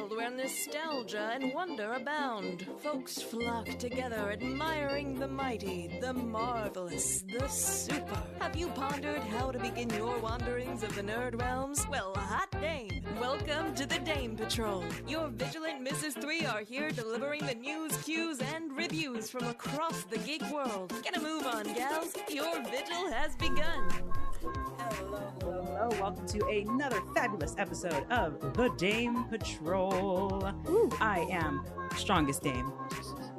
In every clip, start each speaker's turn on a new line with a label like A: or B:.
A: world where nostalgia and wonder abound. Folks flock together admiring the mighty, the marvelous, the super. Have you pondered how to begin your wanderings of the nerd realms? Well, hot dame, welcome to the Dame Patrol. Your vigilant Mrs. 3 are here delivering the news, cues, and reviews from across the geek world. Get a move on, gals. Your vigil has begun.
B: Hello. Welcome to another fabulous episode of the Dame Patrol.
C: Ooh.
B: I am Strongest Dame,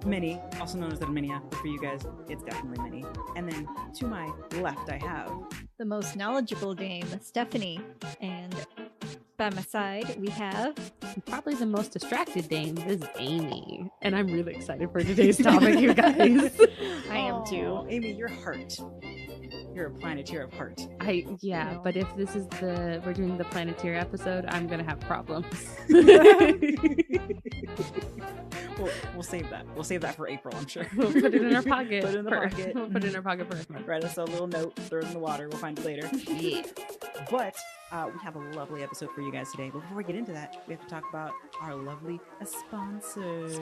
B: Minnie, also known as the Minia, but for you guys, it's definitely Minnie. And then to my left, I have
C: The most knowledgeable dame, Stephanie. And by my side, we have...
D: Probably the most distracted dame. This is Amy. And I'm really excited for today's topic, you guys.
C: I am too.
B: Amy, your heart. You're a planeteer of heart.
D: Yeah, but if this is we're doing the Planeteer episode, I'm gonna have problems.
B: We'll save that. We'll save that for April, I'm sure.
D: We'll put it in our pocket.
B: Put it in the
D: first.
B: pocket.
D: We'll put it in our pocket first.
B: Write us a little note, throw it in the water. We'll find it later.
D: Yeah.
B: But we have a lovely episode for you guys today. But before we get into that, we have to talk about our lovely sponsors.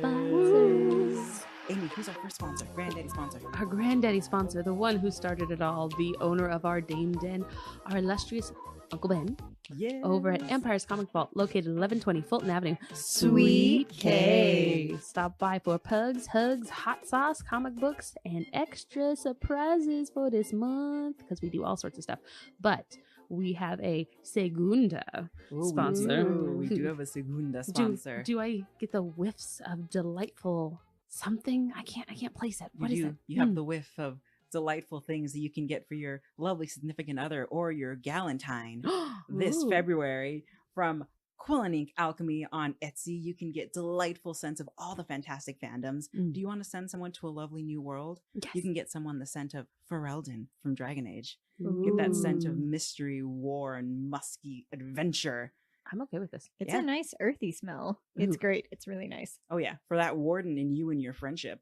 B: Amy, who's our first sponsor? Granddaddy sponsor.
D: Our granddaddy sponsor, the one who started it all, the owner of our Dame Den, our illustrious Uncle Ben,
B: Yeah.
D: over at Empire's Comic Vault, located 1120 Fulton Avenue.
C: Sweet K.
D: Stop by for pugs, hugs, hot sauce, comic books, and extra surprises for this month, because we do all sorts of stuff. But we have a segunda sponsor.
B: We do have a segunda sponsor.
D: Do I get the whiffs of delightful something? I can't place it. What is it?
B: You have the whiff of delightful things that you can get for your lovely significant other or your galentine this
D: Ooh.
B: February from Quill and Ink Alchemy on Etsy. You can get delightful scents of all the fantastic fandoms. Do you want to send someone to a lovely new world?
D: Yes.
B: You can get someone the scent of Ferelden from Dragon Age. Get that scent of
D: Ooh.
B: mystery, war, and musky adventure.
D: I'm okay with this.
C: It's
B: Yeah.
C: a nice earthy smell. It's
D: Ooh.
C: great. It's really nice.
B: Oh yeah, for that warden and you and your friendship.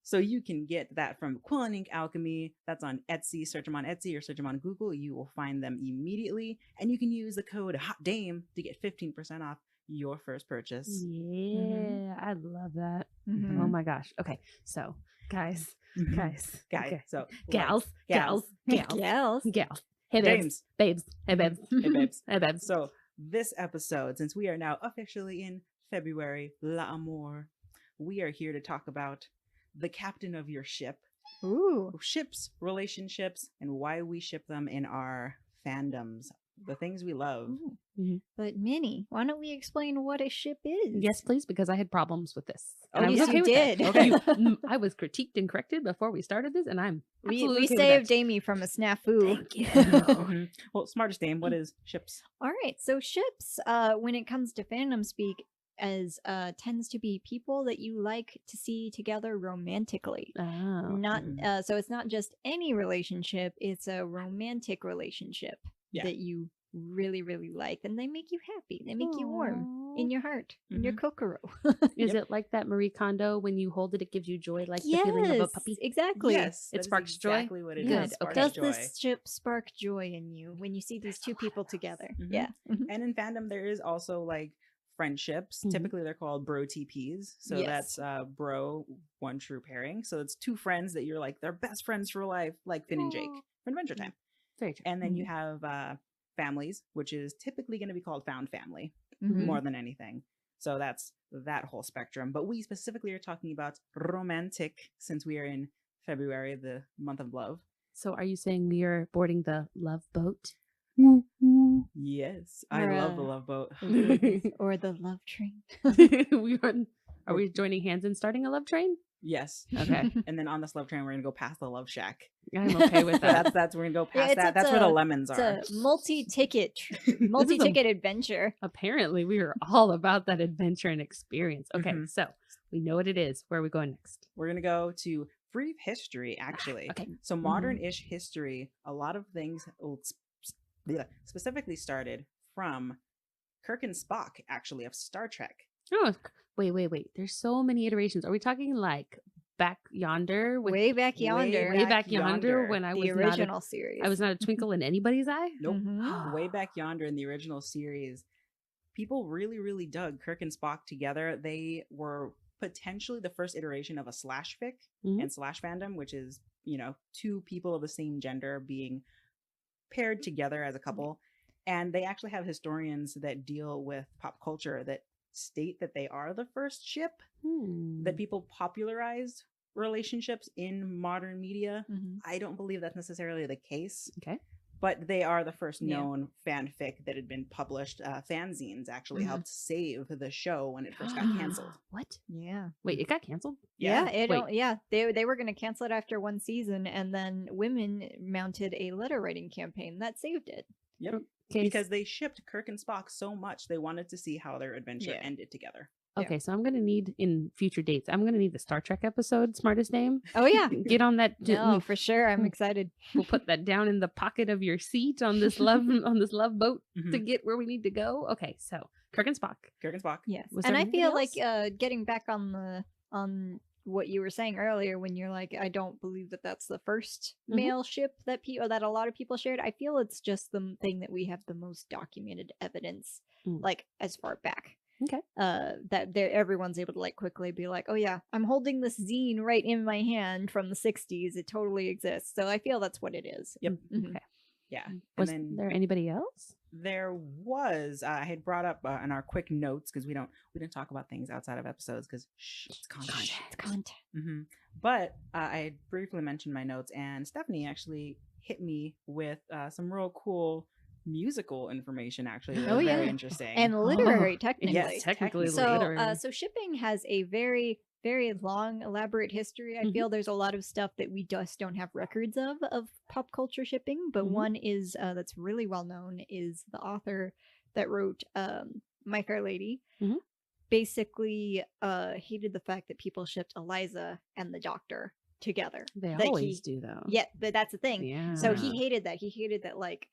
B: So you can get that from Quill and Ink Alchemy. That's on Etsy. Search them on Etsy or search them on Google. You will find them immediately. And you can use the code HOTDAME to get 15% off your first purchase.
D: Yeah, I love that.
C: Mhm.
D: Oh my gosh. Okay, so guys,
B: Guys.
D: okay.
B: So
D: gals,
B: Gals.
C: Gals.
D: Hey babes,
B: Dames.
D: babes, hey babes,
B: Hey, babes.
D: hey babes.
B: So this episode, since we are now officially in February, L'Amour, we are here to talk about the captain of your ship,
C: Ooh.
B: ships, relationships, and why we ship them in our fandoms, the things we love.
C: Ooh.
D: Mhm.
C: But Minnie, why don't we explain what a ship is?
D: Yes, please, because I had problems with this.
C: Oh,
D: And I was
C: yes,
D: okay
C: you
D: with that.
C: did.
D: Okay, I was critiqued and corrected before we started this, and I'm
C: We
D: absolutely okay with
C: saved
D: that.
C: Amy from a snafu.
D: Thank you.
B: Mhm. Well, smartest Dame, what is ships?
C: All right, so ships, when it comes to fandom speak, as tends to be people that you like to see together romantically.
D: Oh.
C: Not
B: Mm.
C: so it's not just any relationship; it's a romantic relationship
B: Yeah.
C: that you really, really like, and they make you happy. They make you warm in
D: Aw.
C: your heart, in your kokoro.
D: Is
B: Yep.
D: it like that Marie Kondo, when you hold it, it gives you joy, like the feeling of a
C: Yes,
D: puppy?
C: exactly.
B: Yes,
D: It
B: that is
D: sparks joy?
B: exactly what it
D: Good,
B: is.
D: okay.
B: Sparks
C: Does
B: joy.
C: this ship spark joy in you when you see these two people together?
B: Mhm.
C: Yeah. Mhm.
B: And in fandom, there is also like friendships.
D: Mhm.
B: Typically, they're called bro TPs. So
C: Yes.
B: that's bro, one true pairing. So it's two friends that you're like, they're best friends for life, like Finn and Jake
D: Aw.
B: from Adventure Time.
D: Very true.
B: And then you have families, which is typically going to be called found family
C: Mhm.
B: more than anything. So that's that whole spectrum. But we specifically are talking about romantic, since we are in February, the month of love.
D: So are you saying we are boarding the love boat?
B: Yes, I
C: Or,
B: love the
C: uh,
B: love boat.
C: Or the love train.
D: Are we joining hands and starting a love train?
B: Yes.
D: Okay.
B: And then on this love train, we're gonna go past the love shack.
D: I'm okay with that.
B: That's we're gonna go
C: Yeah,
B: past
C: it's-
B: that.
C: it's
B: That's where the
C: a-
B: lemons
C: It's
B: are.
C: a multi-ticket adventure.
D: Apparently, we are all about that adventure and experience. Okay,
B: Mhm.
D: so we know what it is. Where are we going next?
B: We're gonna go to brief history, actually.
D: Okay.
B: So modern-ish history, a lot of things specifically started from Kirk and Spock, actually, of Star Trek.
D: Oh, wait. There's so many iterations. Are we talking like back yonder? With,
C: Way back yonder.
D: way back yonder when I
C: the
D: was
C: original
D: not
C: series.
D: I was not a twinkle in anybody's eye.
B: Nope.
C: Mhm.
B: Way back yonder in the original series, people really, really dug Kirk and Spock together. They were potentially the first iteration of a slash fic and slash fandom, which is, you know, two people of the same gender being paired together as a couple. And they actually have historians that deal with pop culture that state that they are the first ship that people popularized relationships in modern media. I don't believe that's necessarily the case.
D: Okay.
B: But they are the first known fanfic that had been published. Fanzines actually helped save the show when it first got canceled.
D: What?
C: Yeah.
D: Wait, it got canceled?
C: Yeah,
D: Wait.
C: they were going to cancel it after one season, and then women mounted a letter writing campaign that saved it.
B: Yep.
D: Okay,
B: Because they shipped Kirk and Spock so much, they wanted to see how their adventure ended together.
D: Okay, so I'm gonna need in future dates. I'm gonna need the Star Trek episode, Smartest Name.
C: Oh yeah,
D: Get on that.
C: no, for sure. I'm excited.
D: We'll put that down in the pocket of your seat on this love boat to get where we need to go. Okay, so Kirk and Spock.
B: Kirk and Spock.
C: Yes,
D: Was
C: and
D: there
C: I feel
D: anybody
C: like getting back on what you were saying earlier when you're like, I don't believe that that's the first male ship that that a lot of people shared. I feel it's just the thing that we have the most documented evidence, like as far back.
D: Okay.
C: That everyone's able to like quickly be like, oh yeah, I'm holding this zine right in my hand from the 60s. It totally exists. So I feel that's what it is.
B: Yep.
D: Okay.
B: Yeah.
D: Was
B: and then
D: there anybody else?
B: there was I had brought up in our quick notes, because we didn't talk about things outside of episodes because it's content.
C: It's content.
B: But I had briefly mentioned my notes, and Stephanie actually hit me with some real cool musical information, actually.
C: Oh, yeah.
B: Very interesting.
C: And literary, technically.
B: Yes,
D: technically
C: So,
D: literary.
C: so shipping has a very, very long, elaborate history. I feel there's a lot of stuff that we just don't have records of pop culture shipping, but one is that's really well known is the author that wrote My Fair Lady. Basically, hated the fact that people shipped Eliza and the Doctor together.
D: They
C: That
D: always do, though.
C: Yeah, but that's the thing.
D: Yeah.
C: So he hated that. He hated that like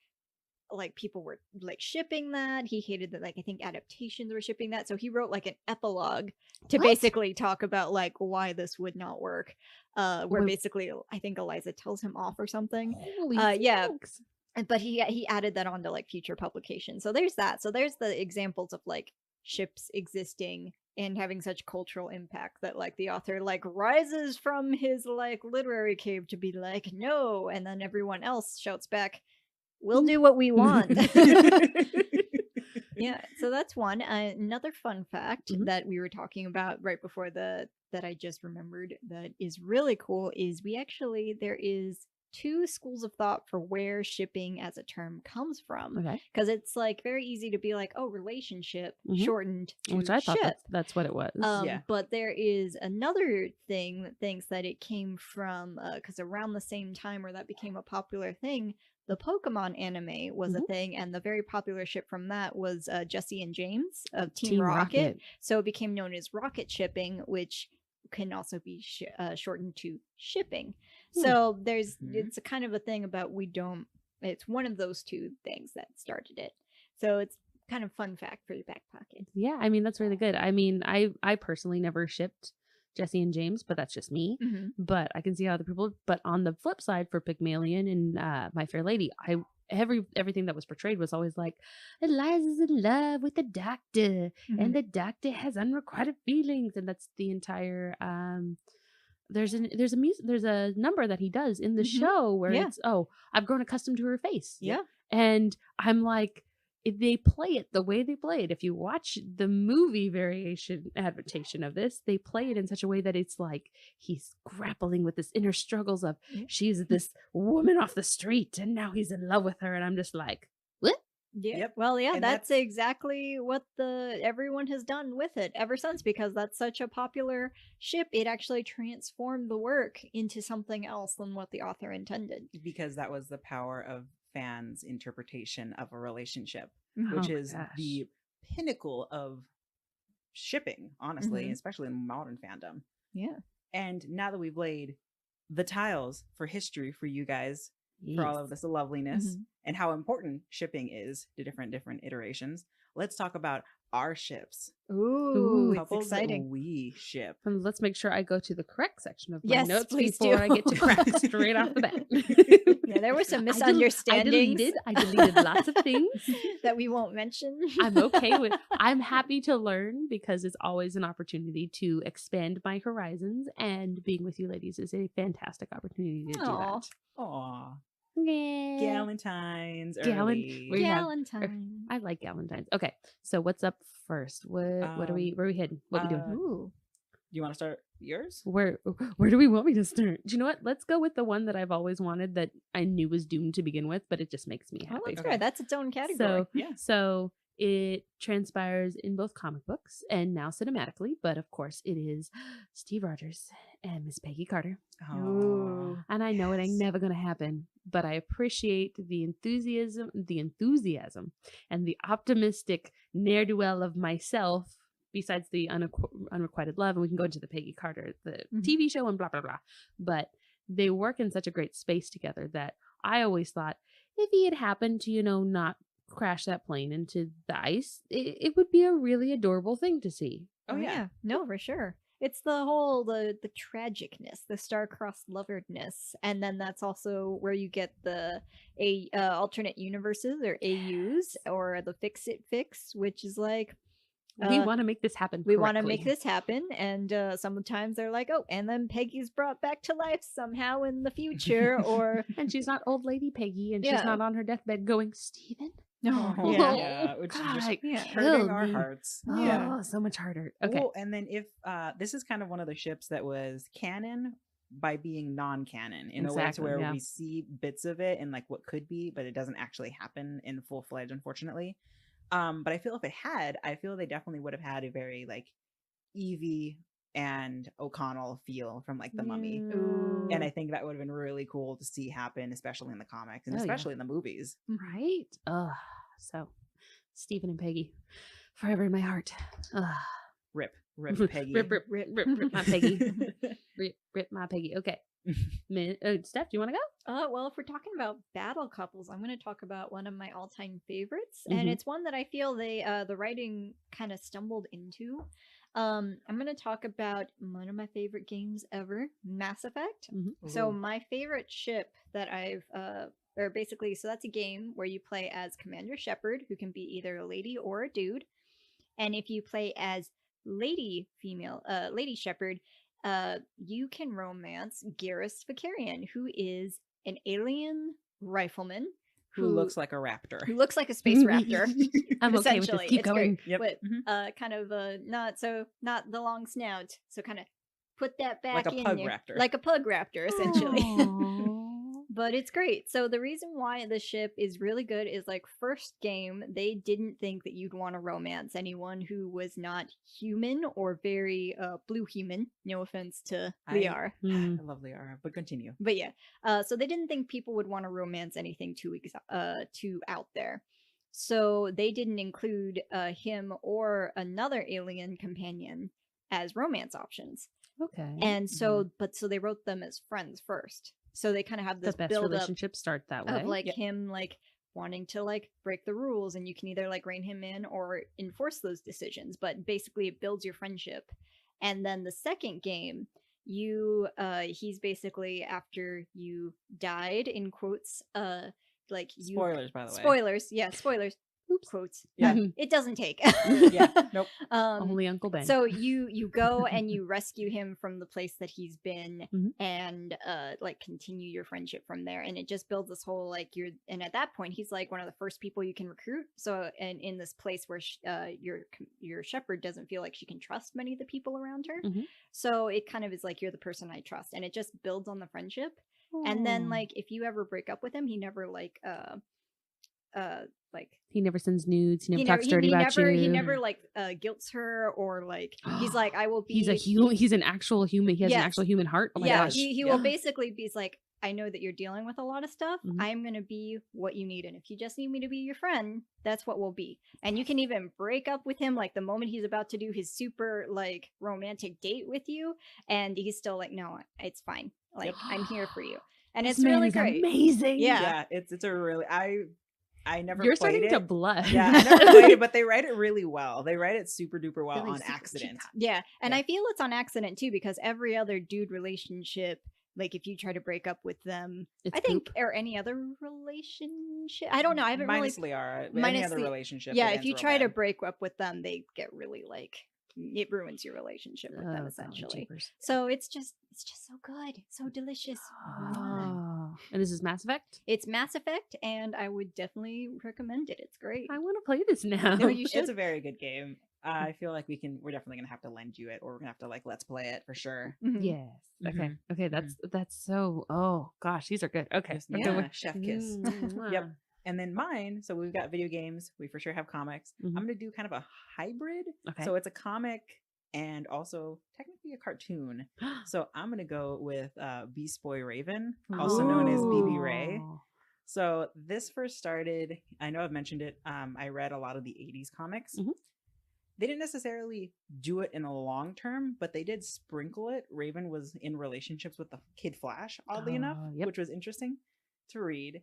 C: people were like shipping that. He hated that, like, I think adaptations were shipping that. So he wrote like an epilogue to basically talk about like why this would not work. Where basically I think Eliza tells him off or something.
D: Holy
C: yeah.
D: smokes.
C: But he added that onto like future publications. So there's that. So there's the examples of like ships existing and having such cultural impact that like the author like rises from his like literary cave to be like, no, and then everyone else shouts back, we'll do what we want. Yeah, so that's one. Another fun fact that we were talking about right before that I just remembered that is really cool is there is two schools of thought for where shipping as a term comes from.
D: Okay.
C: Because it's like very easy to be like, oh, relationship shortened to
D: Which I thought
C: ship.
D: that's what it was.
C: But there is another thing that thinks that it came from because around the same time where that became a popular thing, the Pokemon anime was a thing, and the very popular ship from that was Jessie and James of Team Rocket. So it became known as rocket shipping, which can also be shortened to shipping. So there's it's a kind of a thing about it's one of those two things that started it. So it's kind of fun fact for your back pocket.
D: Yeah, I mean, that's really good. I mean, I personally never shipped Jessie and James, but that's just me. But I can see how other people. But on the flip side, for Pygmalion and My Fair Lady, everything that was portrayed was always like, Eliza's in love with the Doctor, and the Doctor has unrequited feelings, and that's the entire. There's a number that he does in the show where it's, oh, I've grown accustomed to her face.
C: Yeah,
D: and I'm like, if they play it the way they play it, if you watch the movie adaptation of this, they play it in such a way that it's like he's grappling with this inner struggles of she's this woman off the street and now he's in love with her, and I'm just like, what?
C: Yeah. Yep. Well, yeah, and that's exactly what everyone has done with it ever since, because that's such a popular ship. It actually transformed the work into something else than what the author intended.
B: Because that was the power of fans' interpretation of a relationship, which is the pinnacle of shipping, honestly, especially in modern fandom.
C: Yeah.
B: And now that we've laid the tiles for history for you guys, for all of this loveliness and how important shipping is to different iterations, let's talk about our ships.
C: Ooh, it's
B: Couples
C: exciting.
B: that we ship.
D: And let's make sure I go to the correct section of my
C: Yes,
D: notes
C: please
D: before
C: do.
D: I get to crack straight off the bat.
C: Yeah, there were some
D: I
C: misunderstandings
D: deleted lots of things.
C: that we won't mention.
D: I'm okay with I'm happy to learn because it's always an opportunity to expand my horizons, and being with you ladies is a fantastic opportunity to do
C: Aw.
D: that.
B: Aw.
D: Yeah.
B: Galentine's
D: Galen-
B: early.
D: we have-
C: Galentine.
D: I like Galentine's. Okay, so what's up first? What are we? Where are we heading? What we doing?
C: Ooh.
B: Do you want to start yours?
D: Where do we want me to start? Do you know what? Let's go with the one that I've always wanted, that I knew was doomed to begin with, but it just makes me
C: Oh,
D: happy.
C: that's
B: Okay.
C: good. That's its own category.
D: So
B: Yeah.
D: So it transpires in both comic books and now cinematically, but of course it is Steve Rogers and Miss Peggy Carter.
C: Ooh.
D: And I know it ain't
B: Yes.
D: never gonna happen, but I appreciate the enthusiasm, and the optimistic ne'er-do-well of myself. Besides the unrequited love, and we can go into the Peggy Carter, the
C: Mhm.
D: TV show, and blah blah blah. But they work in such a great space together that I always thought, if he had happened to, not crash that plane into the ice, it would be a really adorable thing to see.
B: Oh, yeah.
C: No, for sure. It's the whole the tragicness, the star-crossed loveredness, and then that's also where you get the alternate universes or AUs or the fix-it fix, which is like
D: We want to make this happen.
C: we want to make
D: correctly.
C: this happen, and sometimes they're like, oh, and then Peggy's brought back to life somehow in the future, or
D: And she's not old lady Peggy, and
C: Yeah.
D: she's not on her deathbed going, Steven?
C: no,
B: Oh,
C: yeah.
B: yeah, which is just
D: God,
C: Yeah.
B: hurting
D: killed
B: our
D: me.
B: hearts.
D: Oh,
C: Yeah.
D: so much harder. Okay.
B: Well, and then if this is kind of one of the ships that was canon by being non-canon in a way to
D: Exactly,
B: where
D: yeah.
B: we see bits of it and like what could be, but it doesn't actually happen in full fledged, unfortunately. But I feel if it had, I feel they definitely would have had a very like Evie and O'Connell feel from like the Mummy.
C: Ooh.
B: And I think that would have been really cool to see happen, especially in the comics and
D: Oh, yeah.
B: especially in the movies.
D: Right? Ugh. So, Stephen and Peggy, forever in my heart. Ugh.
B: Rip Peggy.
D: Rip my Peggy. Rip my Peggy. Okay. Steph, do you want to go?
C: Well, if we're talking about battle couples, I'm going to talk about one of my all-time favorites, and
D: Mhm.
C: it's one that I feel the writing kind of stumbled into. I'm going to talk about one of my favorite games ever, Mass Effect. So
B: Ooh.
C: my favorite ship that I've or basically, so that's a game where you play as Commander Shepard, who can be either a lady or a dude, and if you play as Lady Shepard, you can romance Garrus Vakarian, who is an alien rifleman
B: who looks like a raptor.
C: who looks like a space raptor.
D: I'm okay with this.
C: essentially.
D: Keep
C: It's great.
D: going.
B: Yep.
C: But
B: Mhm.
C: kind of not the long snout, so kind of put that back
B: Like a
C: in
B: pug
C: there.
B: raptor.
C: Like a pug raptor, essentially.
D: Aw.
C: But it's great. So the reason why the ship is really good is like first game, they didn't think that you'd want to romance anyone who was not human or very blue human. No offense to Liar.
D: Mm.
B: I love Liara, but continue.
C: But yeah, so they didn't think people would want to romance anything too out there. So they didn't include him or another alien companion as romance options.
D: Okay.
C: And so, so they wrote them as friends first. So they kind of have
D: the
C: this
D: best
C: build up
D: relationships start that way.
C: of like
B: Yep.
C: him like wanting to like break the rules, and you can either like rein him in or enforce those decisions. But basically, it builds your friendship. And then the second game, he's basically after you died in quotes, like you
B: Spoilers, by the way.
C: spoilers, yeah, spoilers.
D: Oops.
C: Quotes.
B: Yeah.
C: It doesn't take.
B: Yeah. Nope.
D: Only Uncle Ben.
C: So you go and you rescue him from the place that he's been,
D: Mhm.
C: and like continue your friendship from there, and it just builds this whole like and at that point he's like one of the first people you can recruit. So and in this place where your shepherd doesn't feel like she can trust many of the people around her,
D: Mhm.
C: so it kind of is like you're the person I trust, and it just builds on the friendship. And then
D: Aw.
C: like if you ever break up with him, he never like
D: he never sends nudes. He never talks dirty about you.
C: he never like guilts her, or like he's like, I will be.
D: He's a human. He's an actual human. He has an
C: Yes.
D: actual human heart. Oh my
C: yeah,
D: gosh.
C: he will basically be like, I know that you're dealing with a lot of stuff.
D: Mhm.
C: I'm gonna be what you need, and if you just need me to be your friend, that's what we'll be. And you can even break up with him like the moment he's about to do his super like romantic date with you, and he's still like, no, it's fine. Like
B: Yep.
C: I'm here for you, and
D: This
C: it's
D: man
C: really
D: is
C: great.
D: amazing.
C: Yeah.
B: Yeah. It's a really I never
D: You're
B: played
D: starting
B: it.
D: to blush.
B: Yeah, I never played it, but they write it really well. They write it super duper well
D: Really
B: on
D: super
B: accident.
D: cheap.
C: Yeah, and
B: Yeah.
C: I feel it's on accident too because every other dude relationship, like if you try to break up with them,
D: It's
C: I think,
D: poop.
C: or any other relationship, I don't know. I haven't
B: Minus
C: really.
B: Liara, any
C: minus
B: other
C: the-
B: relationship.
C: Yeah,
B: it
C: if
B: ends
C: you
B: real
C: try to
B: bad.
C: break up with them, they get really like it ruins your relationship with them
D: Oh, golly
C: essentially.
D: jeepers.
C: So it's just so good, so delicious.
D: Oh. And this is Mass Effect?
C: It's Mass Effect, and I would definitely recommend it. It's great.
D: I want to play this now.
C: No, you
B: It's
C: should.
B: a very good game. I feel like we're definitely gonna have to lend you it, or we're gonna have to like let's play it for sure.
C: Mhm.
D: Yes. Okay.
B: Mhm.
D: Okay. That's so. Oh gosh, these are good. Okay.
B: Just-
D: Okay.
B: yeah,
D: wait.
B: chef kiss.
D: Mwah.
B: And then mine, so we've got video games. We for sure have comics.
D: Mhm.
B: I'm gonna do kind of a hybrid.
D: Okay.
B: So it's a comic and also technically a cartoon. So I'm gonna go with Beast Boy Raven, also known as BB Ray.
D: Ooh.
B: So this first started, I know I've mentioned it. I read a lot of the 80s comics.
D: Mhm.
B: They didn't necessarily do it in the long term, but they did sprinkle it. Raven was in relationships with the Kid Flash, oddly enough,
D: Yep.
B: which was interesting to read.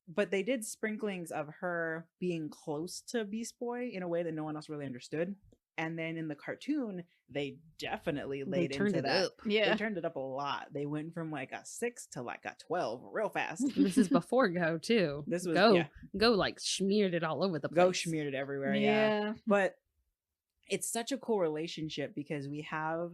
B: But they did sprinklings of her being close to Beast Boy in a way that no one else really understood. And then in the cartoon, they definitely
D: They
B: laid
D: turned
B: into
D: it
B: that.
D: up.
B: They
C: Yeah.
B: turned it up a lot. They went from like a 6 to like a 12 real fast.
D: This is before Go too.
B: This was
D: Go.
B: yeah,
D: Go like smeared it all over the place.
B: Go smeared it everywhere. Yeah.
C: Yeah.
B: But it's such a cool relationship because we have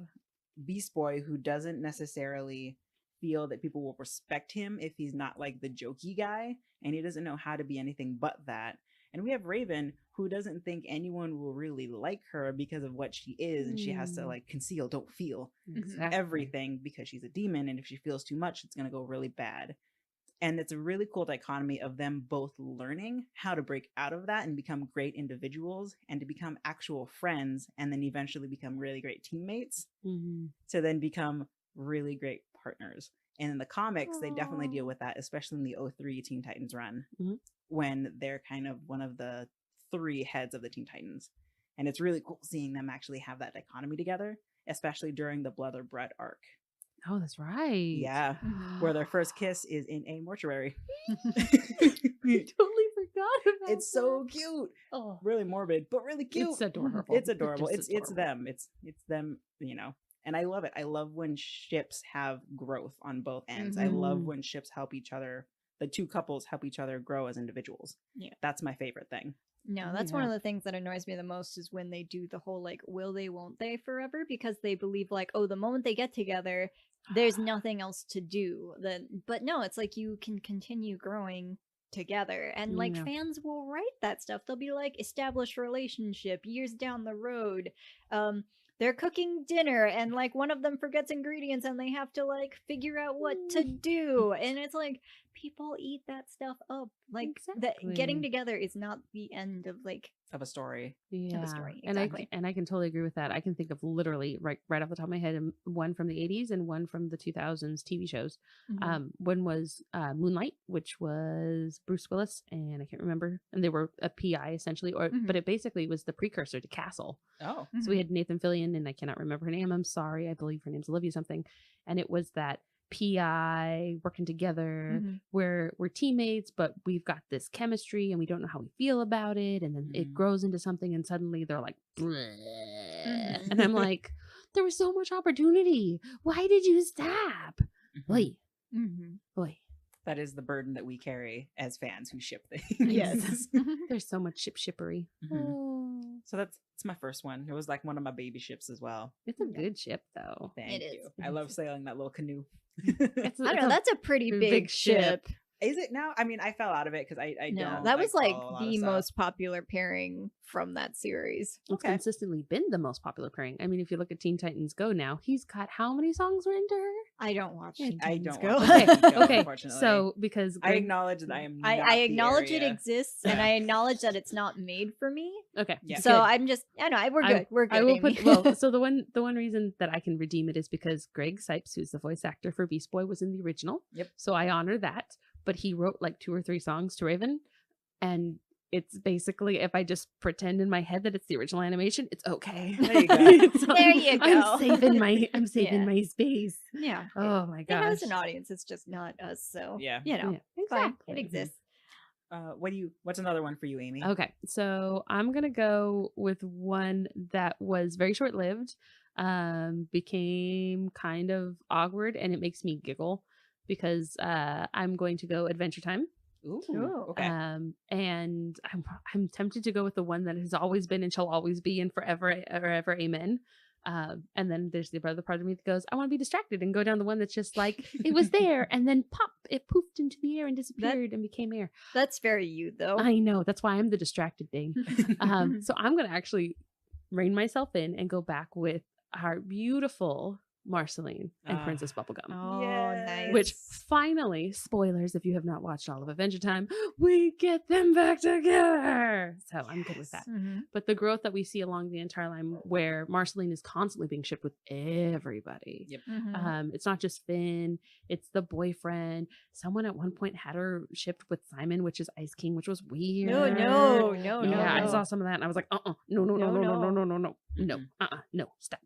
B: Beast Boy who doesn't necessarily feel that people will respect him if he's not like the jokey guy, and he doesn't know how to be anything but that. And we have Raven who doesn't think anyone will really like her because of what she is, and she has to
D: Mm.
B: like conceal, don't feel
D: Exactly.
B: everything because she's a demon, and if she feels too much, it's going to go really bad. And it's a really cool dichotomy of them both learning how to break out of that and become great individuals and to become actual friends, and then eventually become really great teammates
D: Mhm.
B: to then become really great partners. And in the comics, they definitely deal
C: Aw.
B: with that, especially in the 03 Teen Titans run,
D: Mhm.
B: when they're kind of one of the 3 heads of the Teen Titans. And it's really cool seeing them actually have that dichotomy together, especially during the Blood or Bread arc.
D: Oh, that's right.
B: Yeah. Where their first kiss is in a mortuary.
D: I totally forgot about
B: It's so cute.
D: Oh,
B: Really morbid, but really cute.
D: it's adorable.
B: It's adorable.
D: just
B: It's
D: adorable.
B: them. It's them, you know. And I love it. I love when ships have growth on both ends. I love
D: Mhm.
B: when ships help each other, the 2 couples help each other grow as individuals.
C: Yeah.
B: That's my favorite thing.
C: No,
D: Oh,
C: that's one
D: yeah.
C: of the things that annoys me the most is when they do the whole like will they won't they forever because they believe like oh the moment they get together there's nothing else to do then but no it's like you can continue growing together and like
D: Yeah.
C: fans will write that stuff they'll be like established relationship years down the road they're cooking dinner and like one of them forgets ingredients and they have to like figure out what to do and it's like people eat that stuff up like that getting
D: Exactly.
C: together is not the end of like
B: Of a story.
D: Yeah,
C: story,
D: and
C: exactly.
D: I can totally agree with that. I can think of literally right off the top of my head one from the 80s and one from the 2000s TV shows. One was Moonlight, which was Bruce Willis and I can't remember, and they were a PI essentially, but it basically was the precursor to Castle.
B: Oh.
D: So we had Nathan Fillion, and I cannot remember her name. I'm sorry, I believe her name's Olivia something, and it was that PI working together where we're teammates, but we've got this chemistry and we don't know how we feel about it, and then it
B: Mhm.
D: grows into something, and suddenly they're like, "Bleh." And I'm like, there was so much opportunity. Why did you stop?
B: Mhm.
D: Oi,
C: Mhm.
D: oi.
B: That is the burden that we carry as fans who ship things.
C: Yes.
D: There's so much shippery.
B: Mhm.
D: Oh,
B: So that's my first one. It was like one of my baby ships as well.
D: it's a good ship though.
B: Thank
C: It
B: you.
C: is.
B: I love sailing that little canoe.
D: It's
C: I don't know. That's a pretty
D: big
C: big
D: ship.
C: ship.
B: Is it now? I mean, I fell out of it because I
C: No,
B: don't.
C: that was like
B: follow a lot of
C: the
B: stuff.
C: most popular pairing from that series.
D: It's
B: Okay.
D: consistently been the most popular pairing. I mean, if you look at Teen Titans Go now, he's got how many songs written to her?
C: I don't watch.
D: Yeah,
C: Teen
B: I
C: Titans
B: don't
C: Go.
B: watch
D: Okay,
B: Teen Titans Go,
D: okay.
B: unfortunately.
D: So because
B: I
D: Greg-
B: acknowledge that I am.
C: I
B: not the
C: acknowledge it
B: area.
C: exists, and I acknowledge that it's not made for me.
D: okay,
B: Yeah.
C: So
D: good.
C: I'm just, I know, we're
D: I-
C: good. We're good.
D: I will
C: Amy.
D: put well. So the one reason that I can redeem it is because Greg Sipes, who's the voice actor for Beast Boy, was in the original.
B: Yep.
D: So I honor that. But he wrote like 2 or 3 songs to Raven, and it's basically if I just pretend in my head that it's the original animation, it's okay.
B: There you go.
C: There you
D: I'm
C: go.
D: saving my
C: Yeah.
D: my space.
C: yeah.
D: Oh my
C: It has
D: gosh.
C: an audience. It's just not us. So
B: Yeah.
C: you know,
D: Yeah,
C: it's fine.
D: exactly.
C: It exists.
B: What's another one for you, Amy?
D: Okay, so I'm gonna go with one that was very short lived, became kind of awkward, and it makes me giggle because I'm going to go Adventure Time.
B: Ooh,
C: Ooh.
B: okay.
D: And I'm tempted to go with the one that has always been and shall always be and forever, ever, amen. And then there's the other part of me that goes, I want to be distracted and go down the one that's just like it was there and then pop, it poofed into the air and disappeared and became air.
C: That's very you, though.
D: I know, that's why I'm the distracted thing. So I'm gonna actually rein myself in and go back with our beautiful Marceline and Princess Bubblegum.
C: Oh,
B: Yes.
C: nice.
D: Which finally, spoilers if you have not watched all of Adventure Time, we get them back together. So I'm good with that.
C: Mhm.
D: But the growth that we see along the entire line where Marceline is constantly being shipped with everybody.
B: Yep.
C: Mhm.
D: It's not just Finn, it's the boyfriend. Someone at one point had her shipped with Simon, which is Ice King, which was weird.
C: No.
D: Yeah, I saw some of that and I was like, no, stop.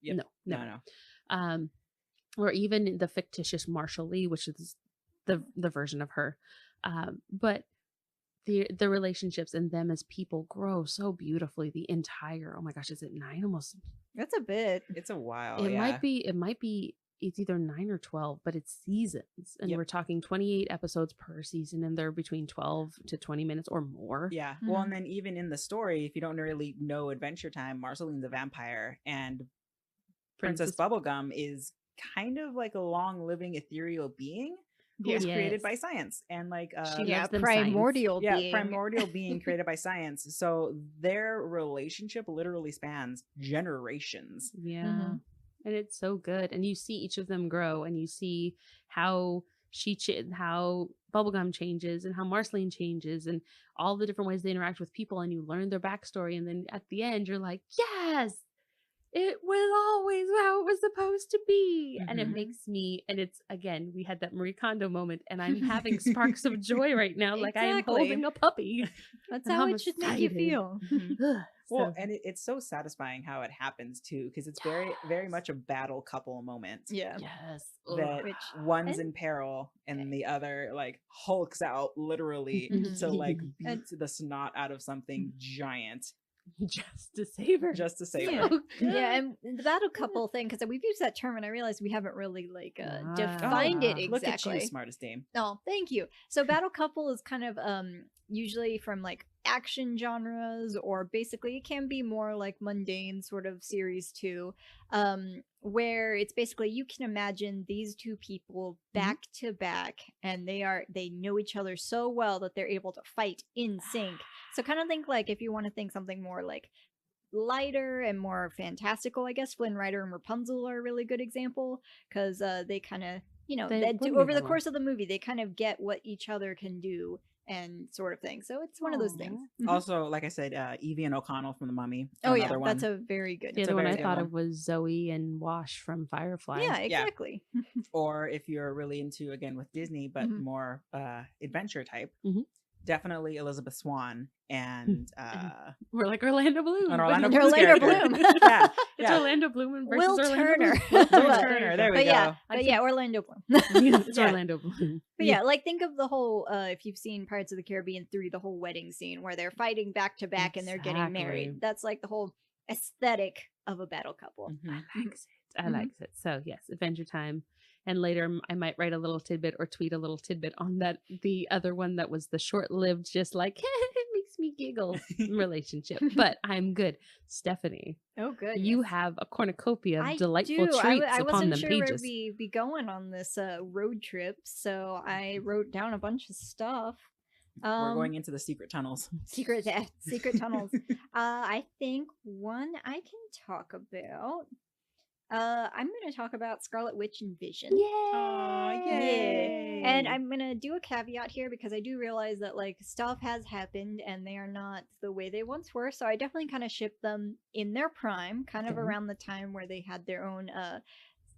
B: Yep.
D: No.
B: No.
D: Or even the fictitious Marshall Lee, which is the version of her. But the relationships and them as people grow so beautifully. The entire, oh my gosh, is it 9 almost?
C: That's a bit.
B: It's a while.
D: It might be. It's either 9 or 12, but it's seasons, and we're talking 28 episodes per season, and they're between 12 to 20 minutes or more.
B: Yeah. Well, and then even in the story, if you don't really know Adventure Time, Marceline's a vampire, and Princess Bubblegum is kind of like a long-living ethereal being who was created by science, and like
C: primordial being.
B: Yeah, primordial being created by science. So their relationship literally spans generations.
D: Yeah.
C: Mhm.
D: And it's so good, and you see each of them grow, and you see how how Bubblegum changes and how Marceline changes and all the different ways they interact with people, and you learn their backstory, and then at the end you're like, yes, it was always how it was supposed to be. And it
B: Mhm.
D: makes me, and it's, again, we had that Marie Kondo moment, and I'm having sparks of joy right now, like I am
C: Exactly.
D: holding a puppy.
C: That's
D: And
C: how
D: I'm
C: it should make you
D: excited.
C: feel.
B: Mhm. Well,
D: So-
B: and it's so satisfying how it happens too, because it's very much a battle couple moment.
C: Yeah.
D: yes.
B: That
C: Which-
B: one's
C: and-
B: in peril and the other like hulks out literally
C: Mhm.
B: to like
C: And-
B: beat the snot out of something giant
D: Just to save her.
B: just to save
C: Yeah.
B: her.
C: Yeah, and the battle couple thing, because we've used that term, and I realize we haven't really like
D: Wow.
C: defined it exactly.
B: Look at you, smartest dame.
C: Oh, thank you. So battle couple is kind of usually from like action genres, or basically it can be more like mundane sort of series too, where it's basically you can imagine these two people back to back, and they know each other so well that they're able to fight in sync. So kind of think like, if you want to think something more like lighter and more fantastical, I guess Flynn Rider and Rapunzel are a really good example, because they kind of,
D: What do you
C: over
D: mean
C: the
D: by
C: course of the movie, they kind of get what each other can do and sort of thing. So it's one of those things. Mhm.
B: Also, like I said, Evie and O'Connell from The Mummy.
C: Oh yeah,
B: another one.
C: that's a very good.
D: The
B: It's a
D: other one
B: very
D: I
B: good
D: thought
B: one.
D: of was Zoe and Wash from Firefly.
C: Yeah, exactly.
B: Or if you're really into, again with Disney, but
C: Mhm.
B: more adventure type,
D: Mhm.
B: definitely Elizabeth Swann and
D: We're like Orlando Bloom.
B: and Orlando
C: They're
B: Bloom's
C: Orlando
B: character.
C: Bloom.
B: Yeah,
D: It's
B: yeah.
D: Orlando Bloom versus
C: Will
D: Orlando
C: Turner.
D: Bloom.
B: Will
C: But-
B: Turner. There we
C: But
B: go.
C: yeah, Orlando Bloom.
D: It's
B: Yeah.
D: Orlando Bloom.
C: But yeah, like think of the whole if you've seen Pirates of the Caribbean 3, the whole wedding scene where they're fighting back to back and they're getting
D: Exactly.
C: married. That's like the whole aesthetic of a battle couple.
B: Mhm.
D: I
C: Mhm.
D: likes it. So yes, Adventure Time. And later I might write a little tidbit or tweet a little tidbit on that, the other one that was the short-lived, just like it makes me giggle relationship. But I'm good. Stephanie,
C: Oh, good.
D: you
C: yes.
D: have a cornucopia of
C: I
D: delightful
C: do.
D: treats
C: I
D: upon
C: wasn't
D: them
C: sure
D: pages.
C: where we be going on this road trip, so I wrote down a bunch of stuff.
B: We're going into the secret tunnels.
C: secret tunnels. I think one I can talk about. I'm going to talk about Scarlet Witch and Vision.
B: Aw, yay.
C: And I'm going to do a caveat here, because I do realize that like stuff has happened and they are not the way they once were. So I definitely kind of ship them in their prime, kind of
D: Okay.
C: around the time where they had their own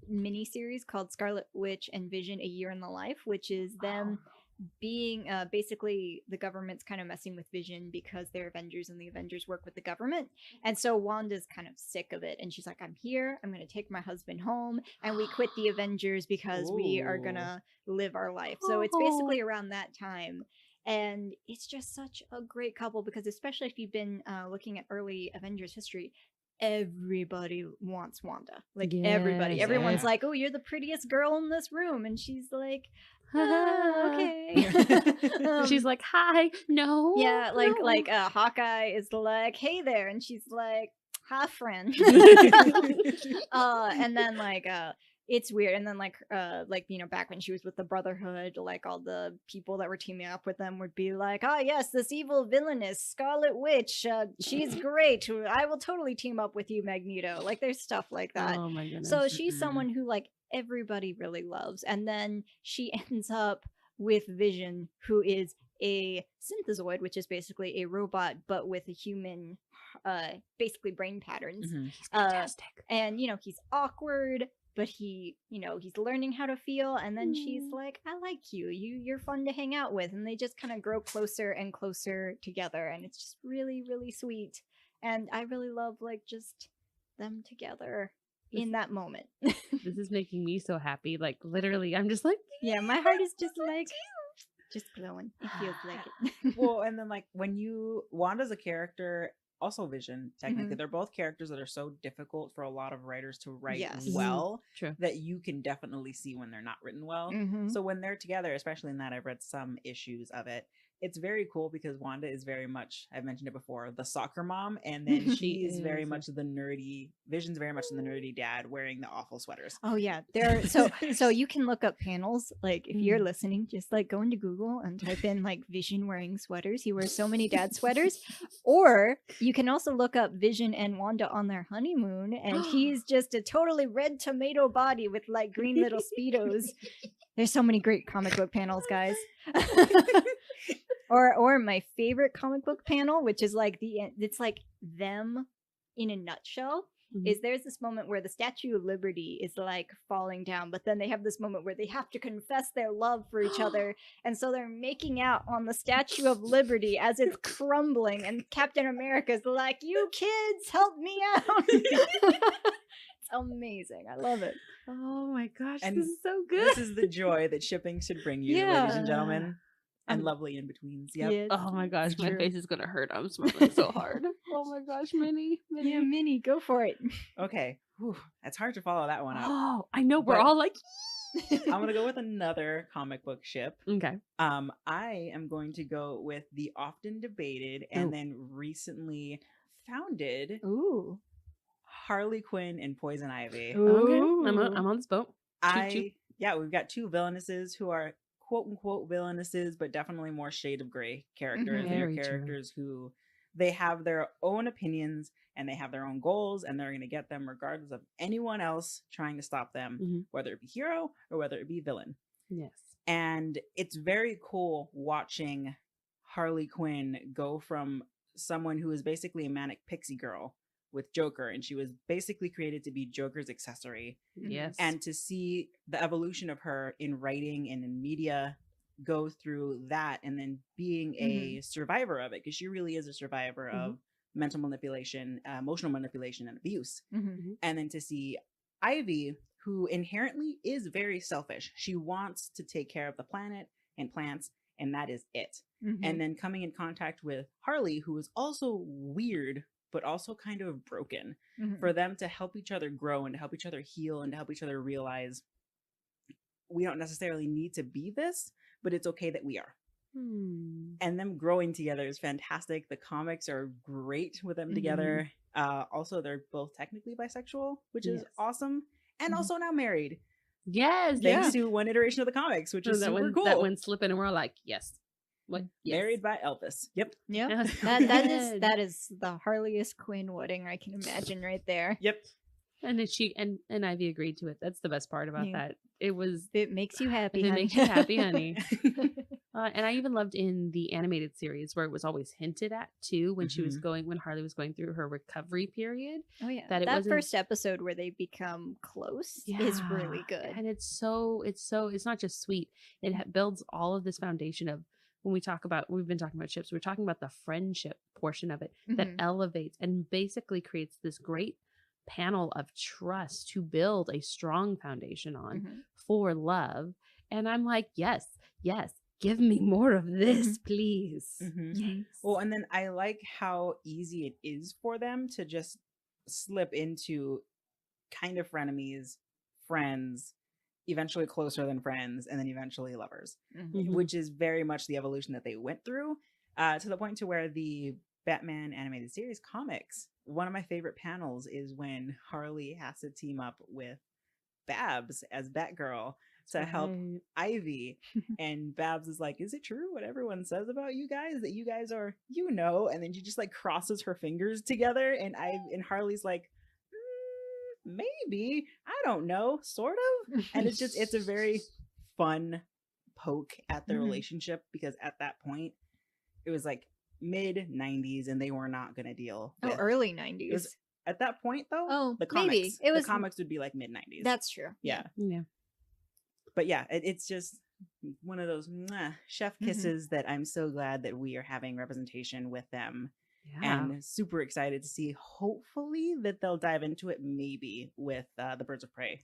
C: mini series called Scarlet Witch and Vision: A Year in the Life, which is them being basically the government's kind of messing with Vision because they're Avengers and the Avengers work with the government. And so Wanda's kind of sick of it, and she's like, I'm here, I'm going to take my husband home, and we quit the Avengers because we are
B: Ooh.
C: going to live our life. So it's basically around that time. And it's just such a great couple because, especially if you've been looking at early Avengers history, everybody wants Wanda. Like everybody.
D: Yes,
C: Everyone's
B: yeah.
C: like, oh, you're the prettiest girl in this room. And she's like, okay.
D: She's like, hi, no.
C: yeah, like
D: no."
C: like Hawkeye is like, hey there, and she's like, hi friend. And then like it's weird. And then like you know, back when she was with the Brotherhood, like all the people that were teaming up with them would be like, oh yes, this evil villainous Scarlet Witch, she's great, I will totally team up with you, Magneto. Like there's stuff like that.
D: Oh my goodness.
C: So she's
B: Mhm.
C: someone who like everybody really loves. And then she ends up with Vision, who is a synthezoid, which is basically a robot but with a human basically brain patterns.
B: Mhm.
D: He's fantastic.
C: And you know, he's awkward, but he, you know, he's learning how to feel. And then she's
D: Mm.
C: like, I like you're fun to hang out with. And they just kind of grow closer and closer together, and it's just really, really sweet. And I really love like just them together in that moment.
D: This is making me so happy. Like literally, I'm just like,
C: Yeah, my heart is just like just glowing. It feels like it.
B: Well, and then like when Wanda's a character, also Vision, technically,
C: Mhm.
B: they're both characters that are so difficult for a lot of writers to write
C: Yes.
B: well
D: true.
B: that you can definitely see when they're not written well.
C: Mhm.
B: So when they're together, especially in that, I've read some issues of it. It's very cool because Wanda is very much, I've mentioned it before, the soccer mom, and then
D: She
B: she's very
D: is.
B: much the nerdy, Vision's very much the nerdy dad wearing the awful sweaters.
C: Oh yeah, there. So you can look up panels. Like if you're listening, just like go into Google and type in like Vision wearing sweaters. He wears so many dad sweaters. Or you can also look up Vision and Wanda on their honeymoon, and he's just a totally red tomato body with like green little speedos. There's so many great comic book panels, guys. Or my favorite comic book panel, which is like it's like them in a nutshell.
D: Mhm.
C: Is there's this moment where the Statue of Liberty is like falling down, but then they have this moment where they have to confess their love for each other, and so they're making out on the Statue of Liberty as it's crumbling, and Captain America's like, "You kids, help me out!" It's amazing. I love it.
D: Oh my gosh,
B: And
D: this is so good.
B: This is the joy that shipping should bring you, ladies and
C: Yeah.
B: gentlemen, and
D: Um,
B: lovely in betweens. Yep.
C: Yeah,
D: Oh my gosh, my
C: true.
D: face is gonna hurt. I'm smiling so hard. Oh my gosh, Minnie.
C: Yeah, Minnie, go for it.
B: Okay. Whew, it's hard to follow that one up.
D: Oh, I know. We're
B: But-
D: all like,
B: I'm gonna go with another comic book ship.
D: okay.
B: I am going to go with the often debated and
D: Ooh.
B: then recently founded
C: Ooh.
B: Harley Quinn and Poison Ivy.
D: Okay. I'm
C: Ooh.
D: on this boat. Choo-choo.
B: Yeah, we've got two villainesses who are quote unquote villainesses, but definitely more shade of gray characters.
C: Mhm.
B: They're
D: Very true.
B: characters who they have their own opinions and they have their own goals, and they're going to get them regardless of anyone else trying to stop them,
D: Mhm.
B: whether it be hero or whether it be villain.
D: Yes.
B: And it's very cool watching Harley Quinn go from someone who is basically a manic pixie girl with Joker, and she was basically created to be Joker's accessory,
D: Yes.
B: and to see the evolution of her in writing and in media go through that, and then being a survivor of it, because she really is a survivor of mental manipulation, emotional manipulation, and abuse.
C: Mhm.
B: And then to see Ivy, who inherently is very selfish. She wants to take care of the planet and plants, and that is it.
C: Mhm.
B: And then coming in contact with Harley, who is also weird, but also kind of broken,
C: Mhm.
B: for them to help each other grow and to help each other heal and to help each other realize we don't necessarily need to be this, but it's okay that we are.
D: Hmm.
B: And them growing together is fantastic. The comics are great with them
C: Mhm.
B: together. Also, they're both technically bisexual, which is
D: Yes.
B: awesome. And
C: Mhm.
B: also now married,
D: Yes.
B: thanks to one iteration of the comics, which
D: So
B: is
D: that
B: super
D: one,
B: cool.
D: That one slipping, and we're all like, yes. What? Yes.
B: Married by Elvis. Yep.
C: Yep.
D: That was so
C: That
D: good.
C: is the Harleyest Quinn wedding I can imagine right there.
B: Yep.
D: And then she and Ivy agreed to it. That's the best part about
C: Yeah.
D: that. It was.
C: It makes you happy.
D: If it
C: honey.
D: makes you happy, honey. And I even loved in the animated series where it was always hinted at too when she was when Harley was going through her recovery period.
C: Oh yeah,
D: That it
C: that
D: wasn't-
C: first episode where they become close is really good.
D: And it's not just sweet. It builds all of this foundation of when we've been talking about ships, we're talking about the friendship portion of it that
C: Mhm.
D: elevates and basically creates this great panel of trust to build a strong foundation on
C: Mhm.
D: for love. And I'm like, yes, give me more of this, please.
B: Mhm.
C: Mhm.
B: Well, and then I like how easy it is for them to just slip into kind of frenemies, friends, eventually closer than friends, and then eventually lovers,
D: Mhm.
B: which is very much the evolution that they went through, to the point to where the Batman animated series comics, one of my favorite panels is when Harley has to team up with Babs as Batgirl to help
D: Right.
B: Ivy. And Babs is like, is it true what everyone says about you guys? That you guys are, you know? And then she just like crosses her fingers together. And Harley's like, maybe. I don't know. Sort of. And it's a very fun poke at their
C: Mhm.
B: relationship, because at that point, it was like mid 90s and they were not going to deal
C: Oh,
B: with
C: early
B: it
C: 90s.
B: was at that point though.
C: Oh,
B: the
C: maybe.
B: comics
C: It was-
B: the comics would be like mid 90s.
C: That's true.
B: yeah.
D: Yeah.
B: But yeah, it's just one of those chef
C: Mhm.
B: kisses that I'm so glad that we are having representation with them,
D: Yeah.
B: and super excited to see, hopefully, that they'll dive into it maybe with the Birds of Prey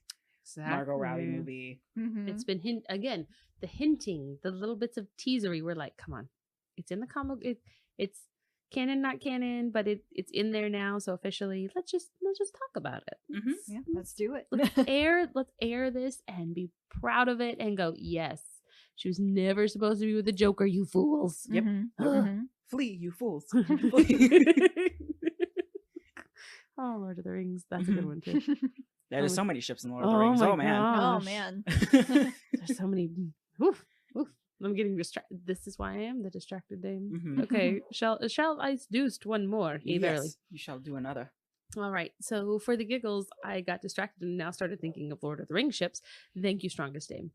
B: Margot Robbie
D: Exactly.
B: movie.
C: Mhm.
D: It's been again, the hinting, the little bits of teasery. We're like, come on, it's in the comic. It's canon, not canon, but it's in there now. So officially, let's just talk about it.
B: Mhm.
C: Yeah, let's do it.
D: Let's air this and be proud of it and go, yes, she was never supposed to be with the Joker, you fools.
B: Yep.
C: Mhm.
B: Nope.
C: Mhm.
B: Flee, you fools.
D: Oh, Lord of the Rings, that's a good
B: Mhm.
D: one too.
B: There's
D: Oh,
B: so many ships in Lord of the
D: oh
B: Rings.
D: my
B: Oh man.
C: Oh
D: gosh.
C: man.
D: There's so many. Oof, oof. I'm getting distracted. This is why I am the distracted dame.
B: Mhm.
D: Okay, shall I seduced one more? He barely.
B: Yes, you shall do another.
D: All right. So for the giggles, I got distracted and now started thinking of Lord of the Rings ships. Thank you, strongest dame.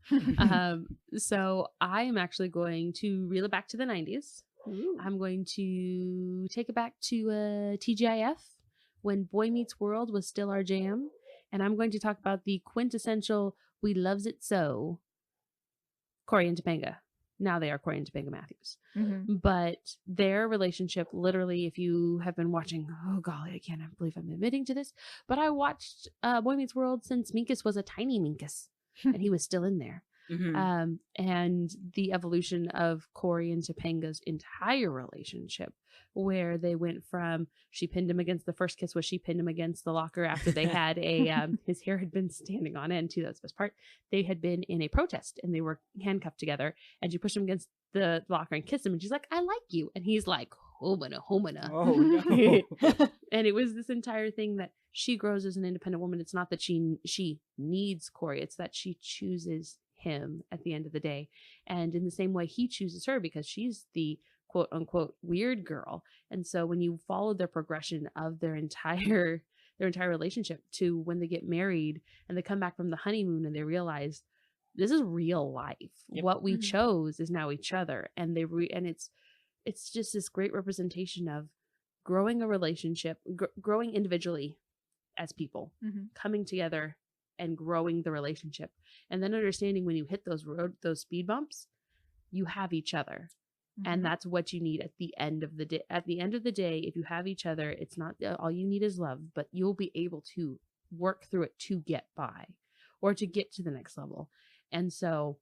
D: So I am actually going to reel it back to the 90s. I'm going to take it back to TGIF when Boy Meets World was still our jam. And I'm going to talk about the quintessential We Loves It So, Corey and Topanga. Now they are Corey and Topanga Matthews.
C: Mhm.
D: But their relationship, literally, if you have been watching, oh golly, I can't believe I'm admitting to this, but I watched Boy Meets World since Minkus was a tiny Minkus and he was still in there.
B: Mhm.
D: And the evolution of Corey and Topanga's entire relationship, where they went from she pinned him against the first kiss was she pinned him against the locker after they had a his hair had been standing on end too. That's the best part. They had been in a protest and they were handcuffed together, and she pushed him against the locker and kissed him, and she's like, "I like you," and he's like, "Homina, homina."
B: Oh no.
D: And it was this entire thing that she grows as an independent woman. It's not that she needs Corey, it's that she chooses him at the end of the day. And in the same way, he chooses her because she's the quote unquote weird girl. And so when you follow their progression of their entire relationship to when they get married and they come back from the honeymoon and they realize this is real life.
B: Yep.
D: What we
C: Mhm.
D: chose is now each other. And and it's just this great representation of growing a relationship, growing individually as people,
C: Mhm.
D: coming together and growing the relationship, and then understanding when you hit those speed bumps, you have each other,
C: Mhm.
D: and that's what you need at the end of the day. At the end of the day, if you have each other, it's not all you need is love, but you'll be able to work through it to get by or to get to the next level. And so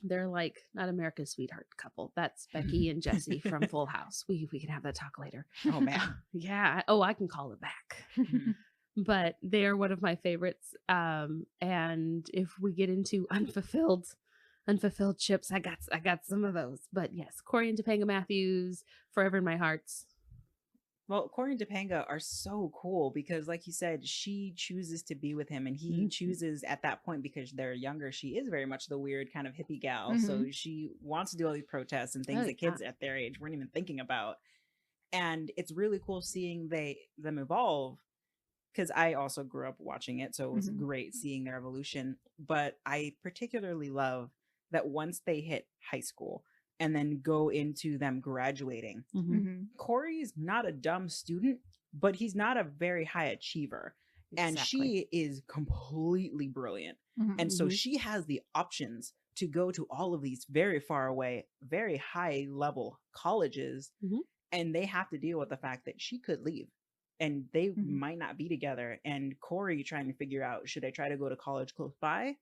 D: they're like not America's sweetheart couple. That's Becky and Jesse from Full House. We can have that talk later.
B: Oh man.
D: Yeah. Oh, I can call it back.
B: Mhm.
D: But they are one of my favorites. And if we get into unfulfilled ships, I got some of those. But yes, Corey and Topanga Matthews, forever in my hearts.
B: Well, Corey and Topanga are so cool because, like you said, she chooses to be with him, and he
D: Mhm.
B: chooses at that point, because they're younger. She is very much the weird kind of hippie gal, so she wants to do all these protests and things
D: Oh,
B: that kids at their age weren't even thinking about. And it's really cool seeing them evolve, because I also grew up watching it, so it was
C: Mhm.
B: great seeing their evolution. But I particularly love that once they hit high school and then go into them graduating,
C: Mhm.
B: Corey's not a dumb student, but he's not a very high achiever. And she is completely brilliant.
C: Mhm.
B: And so
D: Mhm.
B: she has the options to go to all of these very far away, very high level colleges.
D: Mhm.
B: And they have to deal with the fact that she could leave and they
C: Mhm.
B: might not be together. And Corey trying to figure out, should I try to go to college close by,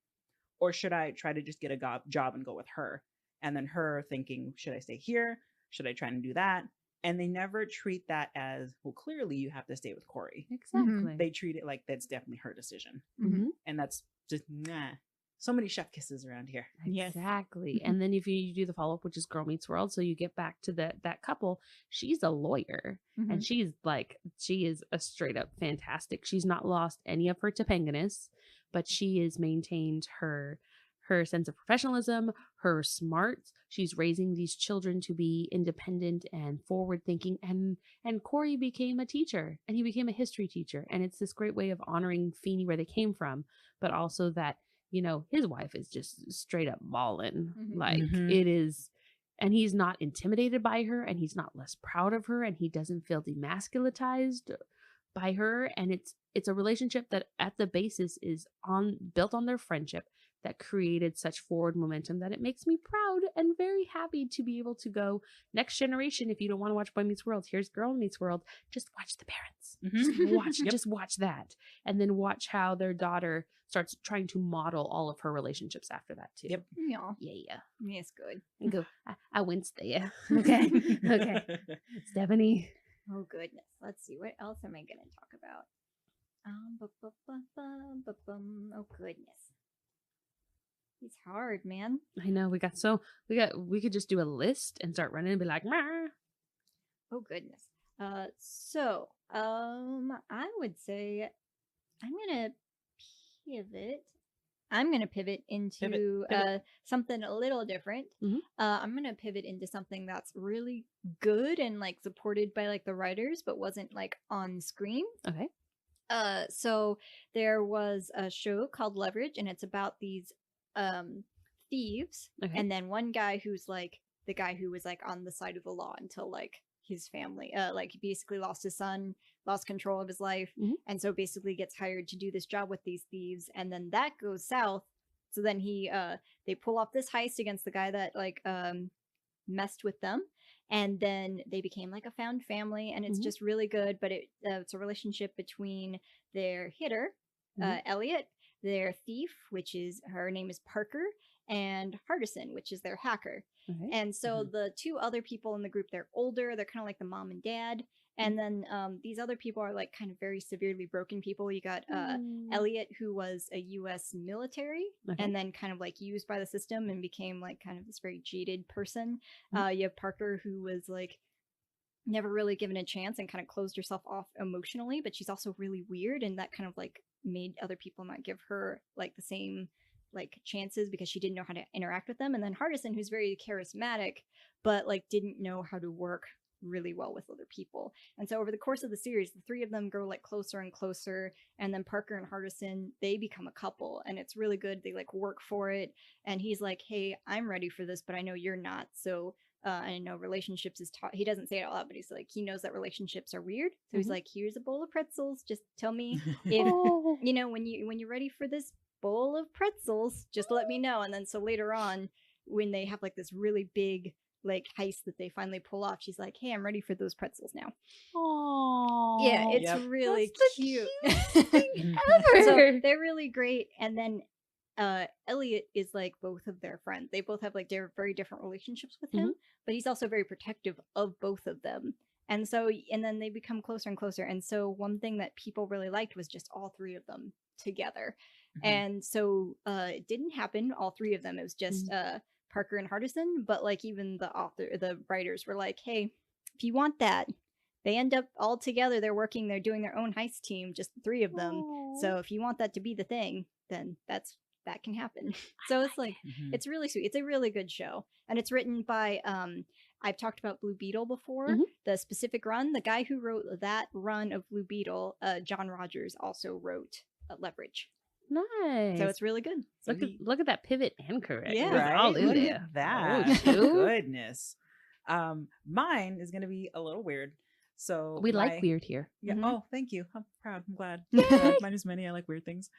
B: or should I try to just get a job and go with her? and then her thinking, should I stay here? Should I try and do that? And they never treat that as, well, clearly you have to stay with Corey.
D: Exactly.
B: They treat it like that's definitely her decision.
D: Mhm.
B: And that's just, nah. So many chef kisses around here.
C: Yes.
D: Exactly. And then if you do the follow up, which is Girl Meets World, so you get back to that couple, she's a lawyer and she is a straight up fantastic. She's not lost any of her Topanganess, but she has maintained her sense of professionalism, her smarts. She's raising these children to be independent and forward thinking. And Corey became a teacher, and he became a history teacher. And it's this great way of honoring Feeney where they came from, but also that, you know, his wife is just straight up ballin'. Like it is, and he's not intimidated by her, and he's not less proud of her, and he doesn't feel demasculatized by her. And it's a relationship that at the basis is built on their friendship that created such forward momentum that it makes me proud and very happy to be able to go, next generation, if you don't want to watch Boy Meets World, here's Girl Meets World, just watch The Parents. Just watch that. And then watch how their daughter starts trying to model all of her relationships after that too.
C: Yeah.
D: Yeah.
C: It's good.
D: And go, I winced there. Okay. Okay. Stephanie.
C: Oh goodness. Let's see. What else am I going to talk about? Oh goodness. It's hard, man.
D: I know we could just do a list and start running and be like, Mah.
C: Oh goodness. I would say I'm gonna pivot into something a little different. I'm gonna pivot into something that's really good and like supported by like the writers, but wasn't like on screen.
D: Okay.
C: So there was a show called Leverage, and it's about these thieves, and then one guy who's like the guy who was like on the side of the law until like his family like he basically lost his son, lost control of his life, and so basically gets hired to do this job with these thieves, and then that goes south. So then they pull off this heist against the guy that like messed with them, and then they became like a found family, and it's just really good. But it's a relationship between their hitter, Elliot, their thief, which is her name is Parker, and Hardison, which is their hacker. And so the two other people in the group, they're older, they're kind of like the mom and dad, and then these other people are like kind of very severely broken people. You got Elliot, who was a US military and then kind of like used by the system and became like kind of this very jaded person. You have Parker, who was like never really given a chance and kind of closed herself off emotionally, but she's also really weird, and that kind of like made other people not give her like the same like chances because she didn't know how to interact with them. And then Hardison, who's very charismatic but like didn't know how to work really well with other people. And so over the course of the series, the three of them grow like closer and closer, and then Parker and Hardison, they become a couple, and it's really good. They like work for it, and he's like, hey, I'm ready for this, but I know you're not, so I know relationships is taught. He doesn't say it out loud, but he's like, he knows that relationships are weird. So he's like, here's a bowl of pretzels. Just tell me if, you know, when you're ready for this bowl of pretzels, just let me know. And then so later on, when they have like this really big like heist that they finally pull off, she's like, hey, I'm ready for those pretzels now.
D: Oh,
C: yeah, it's really cute.
D: Thing ever.
C: So they're really great. And then Elliot is like both of their friends. They both have like very different relationships with him, but he's also very protective of both of them. And so, and then they become closer and closer. And so one thing that people really liked was just all three of them together. And so it didn't happen, all three of them. It was just Parker and Hardison, but like even the writers were like, hey, if you want that, they end up all together. They're doing their own heist team, just the three of them.
D: Aww.
C: So if you want that to be the thing, then that can happen. So it's like, it's really sweet. It's a really good show. And it's written by, I've talked about Blue Beetle before, the specific run. The guy who wrote that run of Blue Beetle, John Rogers, also wrote Leverage.
D: Nice.
C: So it's really good.
D: Look at that pivot and correct.
C: Yeah,
B: right?
D: All
B: Look
D: in
B: at
D: there.
B: that.
D: Oh,
B: Goodness. Mine is going to be a little weird. So
D: we like weird here.
B: Yeah. Oh, thank you. I'm proud. I'm glad. Mine is many. I like weird things.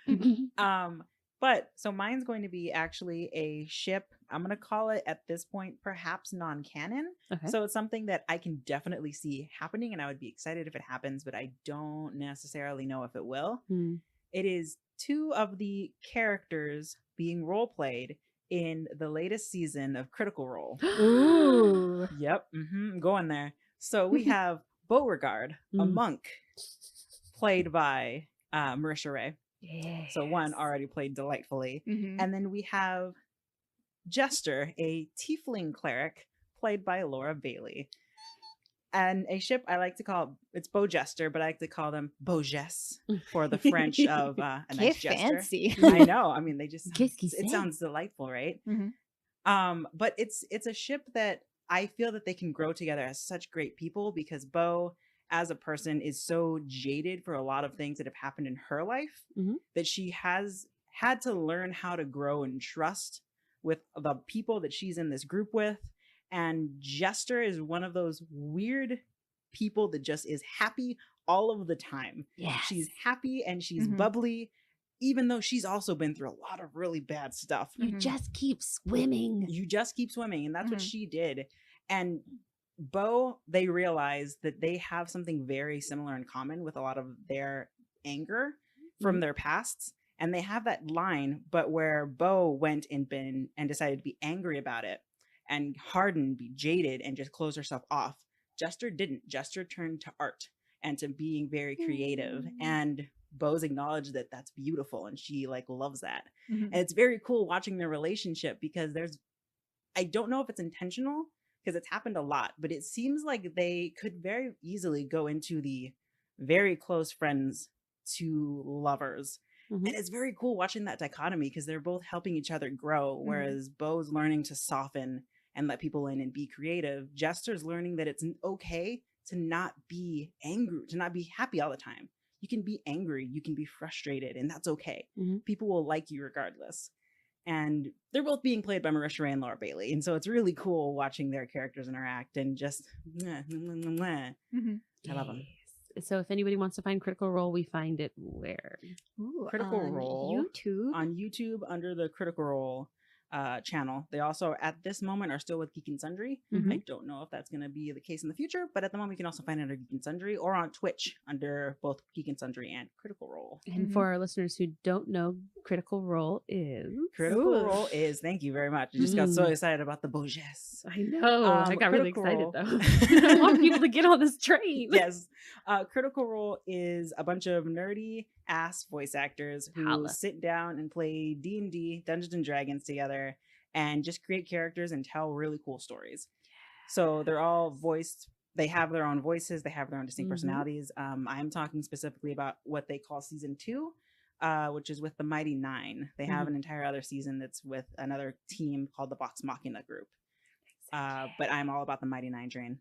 B: But so mine's going to be actually a ship. I'm going to call it at this point, perhaps non-canon.
D: Okay.
B: So it's something that I can definitely see happening, and I would be excited if it happens, but I don't necessarily know if it will. It is two of the characters being role played in the latest season of Critical Role.
C: Ooh.
B: Yep, going there. So we have Beauregard, a monk, played by Marisha Ray.
D: Yeah.
B: So one already played delightfully.
C: Mhm.
B: And then we have Jester, a tiefling cleric, played by Laura Bailey. And a ship I like to call, it's Beau Jester, but I like to call them Beaugesse for the French of a
C: Get
B: nice jester.
C: fancy.
B: I know. I mean, they just
D: Qu'est-ce qu'il
B: it
D: sait?
B: sounds delightful, right?
C: Mhm.
B: But it's a ship that I feel that they can grow together as such great people, because Beau, as a person, is so jaded for a lot of things that have happened in her life
D: Mhm.
B: that she has had to learn how to grow and trust with the people that she's in this group with. And Jester is one of those weird people that just is happy all of the time.
D: Yeah.
B: She's happy and she's
C: Mhm.
B: bubbly, even though she's also been through a lot of really bad stuff.
D: You
C: Mhm.
D: just keep swimming.
B: You just keep swimming, and that's what
C: Mhm.
B: she did. And Beau, they realize that they have something very similar in common with a lot of their anger from their pasts. And they have that line, but where Beau went and decided to be angry about it and harden, be jaded, and just close herself off. Jester didn't. Jester turned to art and to being very creative. And Beau's acknowledged that that's beautiful, and she like loves that.
C: Mhm.
B: And it's very cool watching their relationship, because I don't know if it's intentional, because it's happened a lot, but it seems like they could very easily go into the very close friends to lovers.
D: Mhm.
B: And it's very cool watching that dichotomy, because they're both helping each other grow, whereas Beau's learning to soften and let people in and be creative. Jester's learning that it's okay to not be angry, to not be happy all the time. You can be angry, you can be frustrated, and that's okay.
D: Mhm.
B: People will like you regardless. And they're both being played by Marisha Ray and Laura Bailey. And so it's really cool watching their characters interact and just,
C: Mhm.
B: I love them.
D: Yes. So if anybody wants to find Critical Role, we find it where?
C: Ooh,
B: Critical
C: on
B: Role
C: YouTube.
B: On YouTube under the Critical Role channel. They also, at this moment, are still with Geek and Sundry.
D: Mhm.
B: I don't know if that's going to be the case in the future, but at the moment, you can also find it under Geek and Sundry or on Twitch under both Geek and Sundry and Critical Role.
D: And
C: Mhm.
D: for our listeners who don't know, Critical Role is.
B: Critical
C: Ooh.
B: Role is, thank you very much. I just got so
D: Mm.
B: excited about the Beaugesse.
D: I know. I got really
B: Critical
D: excited
B: Role.
D: though. I want people to get on this train.
B: Yes. Critical Role is a bunch of nerdy ass voice actors who
D: Holla.
B: sit down and play D&D, Dungeons and Dragons together, and just create characters and tell really cool stories. So they're all voiced. They have their own voices. They have their own distinct
D: Mhm.
B: personalities. I'm talking specifically about what they call season 2, which is with the Mighty Nine. They have an entire other season that's with another team called the Vox Machina group. But I'm all about the Mighty Nine train.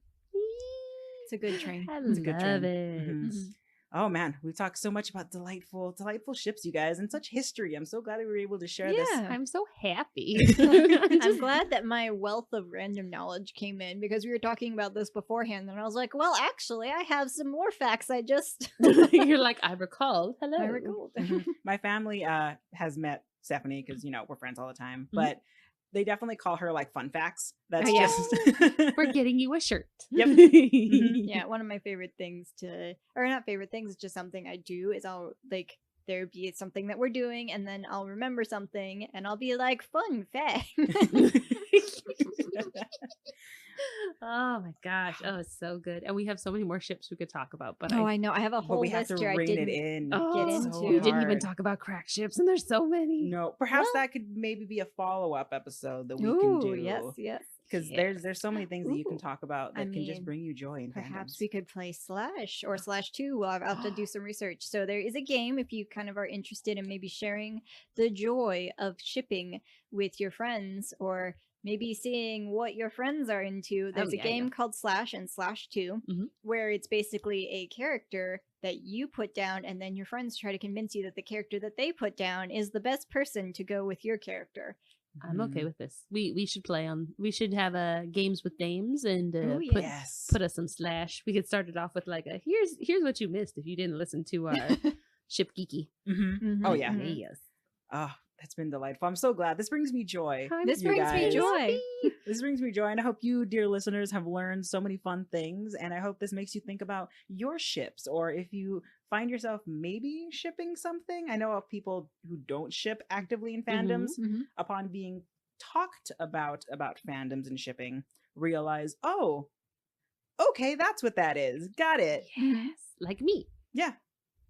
C: It's a good train.
D: I
B: It's a good
D: love
B: train.
D: it.
B: Mhm.
C: Mhm.
B: Oh man, we've talked so much about delightful ships, you guys, and such history. I'm so glad that we were able to share this.
C: Yeah.
D: I'm so happy.
C: I'm glad that my wealth of random knowledge came in, because we were talking about this beforehand, and I was like, well, actually, I have some more facts I just
D: You're like, I recall. Hello.
C: I recalled.
B: Mhm. My family has met Stephanie because we're friends all the time,
D: Mhm.
B: but they definitely call her like fun facts. That's
C: yeah.
B: just
D: We're getting you a shirt.
B: Yep. Mhm.
C: Yeah, one of my favorite things or not favorite things, it's just something I do is I'll like there be something that we're doing, and then I'll remember something and I'll be like, fun fact.
D: Oh my gosh. Oh, it's so good. And we have so many more ships we could talk about, but
C: Oh, I know. I have a
B: But
C: whole
B: we have
C: list
B: to
C: here I
B: rein it
C: didn't
B: in.
D: Oh,
C: get
B: It's
C: into.
B: so
D: we didn't even
B: hard.
D: talk about crack ships, and there's so many.
B: No, perhaps
C: Well-
B: that could maybe be a follow-up episode that we
C: Ooh,
B: can do.
C: yes.
B: Because there's so many things that you can
C: Ooh.
B: talk about
C: I
B: that can just
C: mean,
B: bring you joy and
C: Perhaps we could play Slash or Slash 2. Well, I'll have to do some research. So there is a game if you kind of are interested in maybe sharing the joy of shipping with your friends, or maybe seeing what your friends are into. There's a
D: yeah,
C: game
D: yeah.
C: called Slash and Slash 2,
D: Mhm.
C: where it's basically a character that you put down, and then your friends try to convince you that the character that they put down is the best person to go with your character.
D: I'm okay with this. We should play on. We should have games with dames and
C: Ooh,
D: put
B: Yes.
D: put us some Slash. We could start it off with like a here's what you missed if you didn't listen to our Ship Geeky.
B: Mm-hmm. Oh, yeah.
C: Mhm.
D: Yes.
B: Oh, that's been delightful. I'm so glad. This brings me joy.
C: This
B: you
C: brings me
B: guys.
C: joy.
B: This brings me joy, and I hope you, dear listeners, have learned so many fun things. And I hope this makes you think about your ships, or if you find yourself maybe shipping something. I know of people who don't ship actively in fandoms
C: Mhm.
B: upon being talked about fandoms and shipping realize, oh, okay, that's what that is. Got it.
D: Yes, like me.
B: Yeah.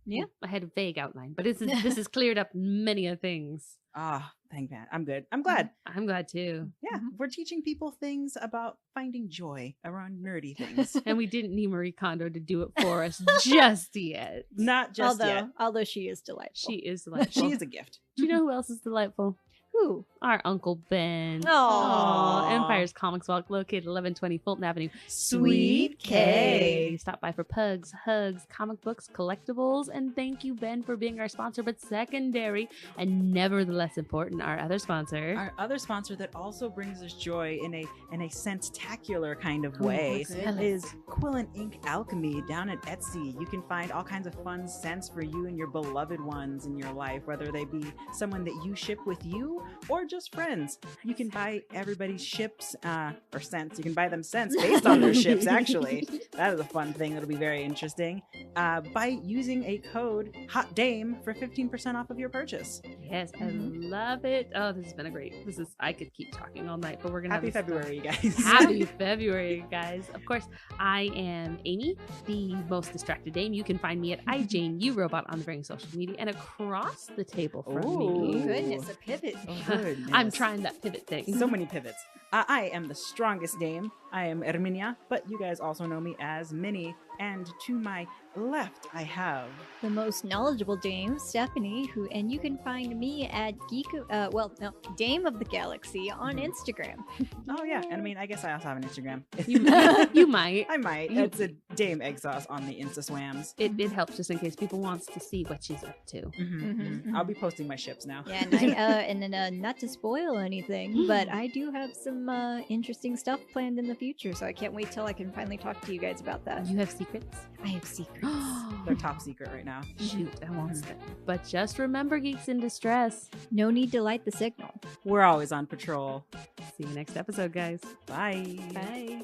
C: Yeah.
D: I had a vague outline, but this has cleared up many of things.
B: Ah, thank man. I'm good. I'm glad.
D: I'm glad too.
B: Yeah, we're teaching people things about finding joy around nerdy things.
D: And we didn't need Marie Kondo to do it for us just yet.
B: Not just yet.
C: Although she is delightful.
D: She is delightful.
B: She is a gift.
D: Do you know who else is delightful?
C: Who?
D: Our Uncle Ben.
C: Aw.
D: Empire's Comics Walk, located 1120 Fulton Avenue.
B: Sweet K.
D: Stop by for pugs, hugs, comic books, collectibles, and thank you, Ben, for being our sponsor, but secondary and nevertheless important, our other sponsor.
B: Our other sponsor that also brings us joy in a scentacular kind of
D: Oh,
B: way
D: goodness.
B: is Quill and Ink Alchemy down at Etsy. You can find all kinds of fun scents for you and your beloved ones in your life, whether they be someone that you ship with you or just friends. You can buy everybody's ships or scents. You can buy them scents based on their ships, actually. That is a fun thing that'll be very interesting. By using a code HOTDAME for 15% off of your purchase.
D: Yes, I love it. Oh, this has been a great. I could keep talking all night, but we're gonna
B: Happy
D: have
B: February, you guys.
D: Happy February, guys. Of course, I am Amy, the most distracted dame. You can find me at iJaneURobot on the varying social media and across the table from
B: Ooh.
D: me.
C: Goodness, a pivot.
B: Oh, goodness.
D: I'm trying that pivot thing.
B: So many pivots. I am the strongest dame. I am Erminia, but you guys also know me as Minnie. And to my left, I have
C: The most knowledgeable dame, Stephanie, and you can find me at Dame of the Galaxy on Instagram.
B: Oh yeah, and I mean, I guess I also have an Instagram.
D: You might.
B: I might. It's a Dame Eggsauce on the Insta Swams.
D: It helps just in case people wants to see what she's up to.
B: I'll be posting my ships now.
C: Yeah, and not to spoil anything, but I do have some interesting stuff planned in the future, so I can't wait till I can finally talk to you guys about that.
D: You have secrets?
C: I have secrets.
B: They're top secret right now.
D: Shoot, I want them. But just remember, geeks in distress.
C: No need to light the signal.
B: We're always on patrol.
D: See you next episode, guys.
B: Bye.
C: Bye.